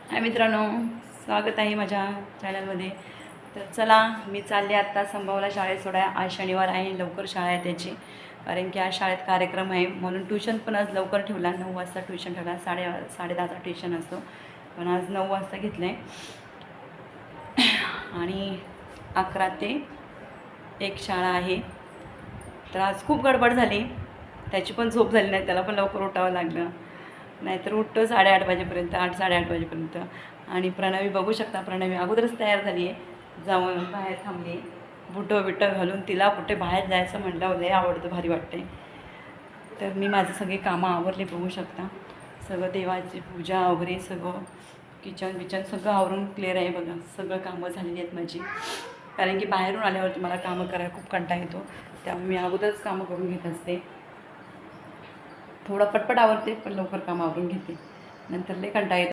हाय मित्रांनो, स्वागत आहे माझ्या चॅनलमध्ये. तर चला, मी चालले आत्ता संभावला शाळेत सोडाय. आज शनिवार आहे, लवकर शाळा आहे त्याची, कारण की आज शाळेत कार्यक्रम आहे म्हणून ट्युशन पण आज लवकर ठेवला. 9 वाजता ट्युशन ठेवला. 10:30चा ट्युशन असतो, पण आज 9 वाजता घेतलं आहे. आणि 11 ते 1 शाळा आहे. तर आज खूप गडबड झाली, त्याची पण झोप झाली नाही, त्याला पण लवकर उठावं लागलं. नाहीतर उठतो 8:30 वाजेपर्यंत, 8-8:30 वाजेपर्यंत. आणि प्रणवी बघू शकता, प्रणवी अगोदरच तयार झाली आहे, जाऊन बाहेर थांबली. बुटं घालून तिला कुठे बाहेर जायचं म्हटलं लय आवडतं, भारी वाटते. तर मी माझं सगळे कामं आवरले, बघू शकता. सगळं देवाची पूजा वगैरे सगळं, किचन सगळं आवरून क्लिअर आहे बघा. सगळं कामं झालेली आहेत माझी, कारण की बाहेरून आल्यावरती मला कामं करायला खूप कंटाळा येतो, त्यामुळे मी अगोदरच कामं करून घेत असते. थोडं पटपट आवरते, पण लवकर कामं आवरून घेते, नंतर लय कंटाळा येतो.